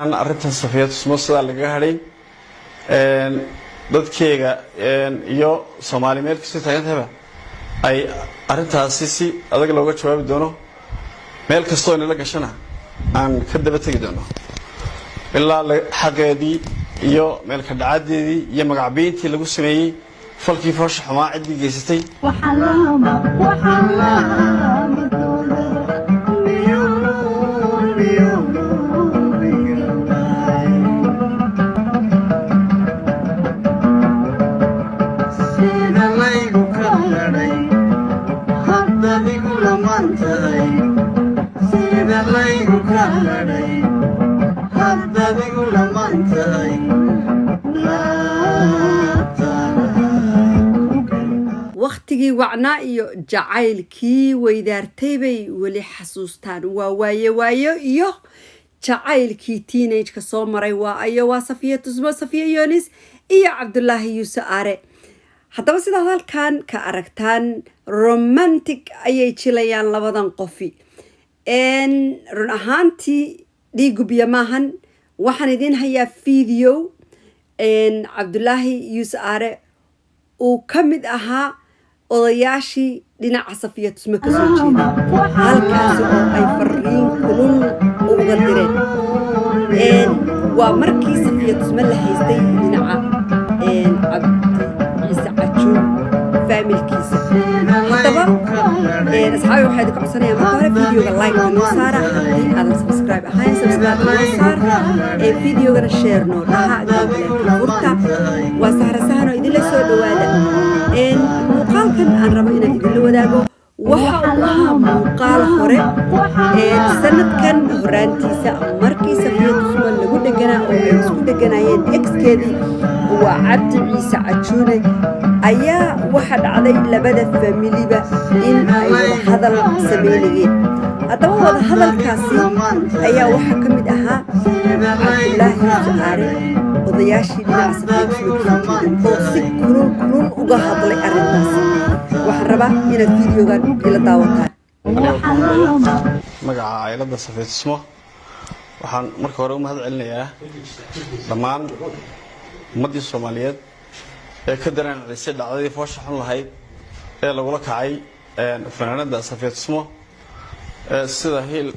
أنا أردت الصفيات مصر اللي قاعدين dadkeyga iyo Soomaali meel kasta taagantaba ay arintaasi adag looga jawaabi doono meel kasto in la gashana aan ka daba tagi doono ilaa xaqeedii iyo meel ka dhacadeedii iyo magacaabintii lagu sameeyay falkii foosh xumaa cid geysatay waqtigii wacnaa iyo jacaylkii weydaartay bay weli xasuustaan waa waayo iyo jacaylkii teenage-ka soo maray waa Safiya Tusmo Safiya Yunis iyo Cabdullaahi Yuusuf Aare haddaba sidaad halkan ka aragtaan romantic ayay jilayaan labadan qofi run ahaantii dhiigu biyo maahan waxaan idin hayaa video Cabdullaahi Yuusuf Aare uu ka mid ahaa odayaashii dhinaca Safiya Tusmo ka soo jeeday halkaas oo ay fariin kulul uga direen waa markii Safiya Tusmo la haystay dhinaca Cabdi Cajuun familkiisa haddaba asxaabi waxay idin codsanayaan marka hore videoga like noo saara haddii aadan subscribe ahayn subscribe noo saar videogana share noo dhaha gabdhaha furta waa sahrasahan oo idinla soo dhawaada muuqaalkan aan rabo inaan idinla wadaago waxa uu ahaa muuqaal hore sanadkan horaantiisa markii Safiya Tusmo lagu dheganaa oo ay isku dheganayeen ex-keedii waa Cabdi Ciise Cajuune ayaa waxa dhacday labada familiba in ay wada hadal sameeyeen haddaba wada hadalkaasi ayaa waxa ka mid ahaa Cabdullaahi Yuusuf Aare odayaashii dhinaca Safiya Tusmo oo si kulul uga hadlay arrintaas waxaan rabaa inaad videogan ila daawataan magaca caylada Safiya Tusmo waxaan marka hore u mahad celinayaa dhammaan ummadii Soomaaliyeed ee ka dareencisay dhacdadii foosha xun lahayd ee lagu la kacay fanaanada Safiya Tusmo sida hiil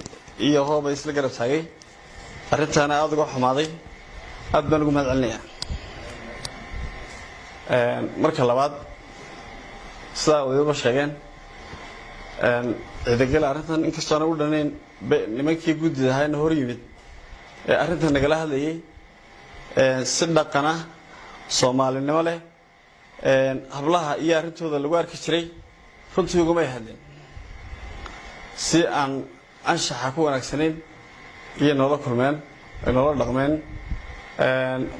iyo hoob isla garab taagay arrintaana aad uga xumaaday aad baan ugu mahad celinayaa marka labaad sida wadaba sheegeen ciidagal arrintan inkastoo aan u dhaneyn nimankii guddida ahaayna hor yimid ee arrintan nagala hadlayay si dhaqana Soomaalinimo leh hablaha iyo arrintooda lagu arki jiray runtii uga ma hadleen si aan anshaxa ku wanaagsaneyn iyo nolol kulmeen nolol dhaqmeen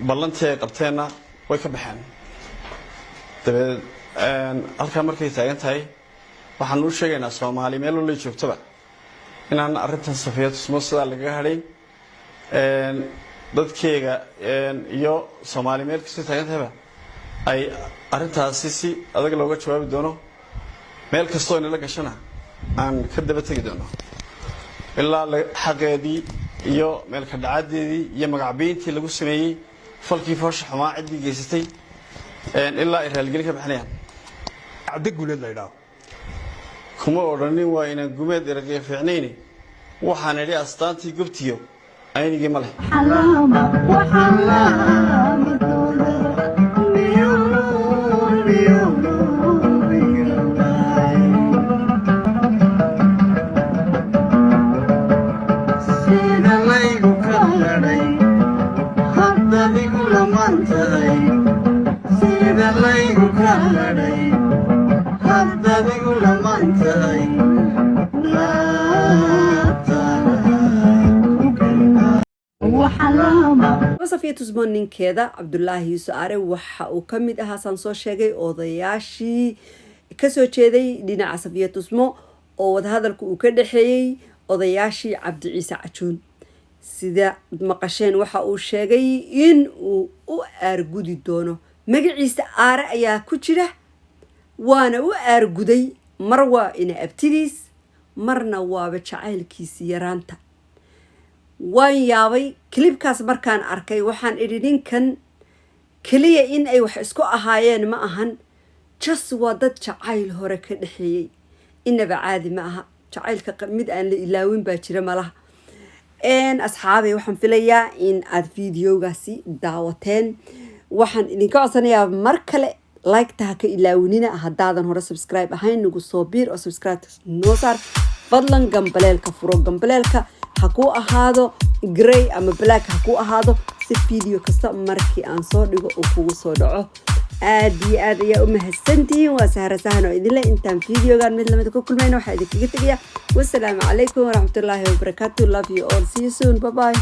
ballantii ay qabteenna way ka baxeen dabeed halka markay taagan tahay waxaan u sheegaynaa Soomaali meel walba joogtaba inaan arrintan Safiya Tusmo sida laga hadhay dadkeyga iyo Soomaali meel kasta taagantaba ay arintaasi adag looga jawaabi doono meel kasto in la gashana aan ka daba tagi doono ilaa xaqeedii iyo meel ka dhacadeedii iyo magacaabintii lagu sameeyay falkii foosh xumaa cid geysatay ilaa ay raalgeli ka baxnayaan cabdi guuleed la yiraahdo kuma oranin waa inaan gumeed eragay fiicnayni waxaan idhi astaantii gubtiyo aynigii ma leh Safiya Tusmo ninkeeda Cabdullaahi Yuusuf Aare waxa uu ka mid ahaa san soo sheegay odayaashii ka soo jeeday dhinaca Safiya Tusmo oo wada hadalku uu ka dhaxeeyay odayaashii Cabdi Ciise Cajuun sida maqasheen waxa uu sheegay in uu u aargudi doono magaciisa Aare ayaa ku jira waana u aarguday mar waa ina abtidiis marna waaba jacaylkiisa yaraanta waan yaabay clipkaas markaan arkay waxaan idhi ninkan kaliya in ay wax isku ahaayeen ma ahan just waa dad jacayl hore ka dhaxeeyay inaba caadi ma aha jacaylka mid aan la ilaawin baa jira malaha asxaabay waxaan filayaa in aad videogaasi daawateen waxaan idinka codsanayaa mar kale like-ta ha ka ilaawinina haddaadan hore subscribe ahayn nagu soo biir oo subscribe noo saar fadlan gambaleelka furo gambaleelka ha ku ahaado gray ama black ha ku ahaado si video kasta markii aan soo dhigo oo kugu soo dhaco aad iyo aad ayaa u mahadsantihiin waa Sahra Sahan oo idin leh intaan videogan mid lamid ku kulmayno waxaa idinkaga tegayaa wassalaamu calaykum waraxmatullaahi wabarakaatuh love you all see you soon bye bye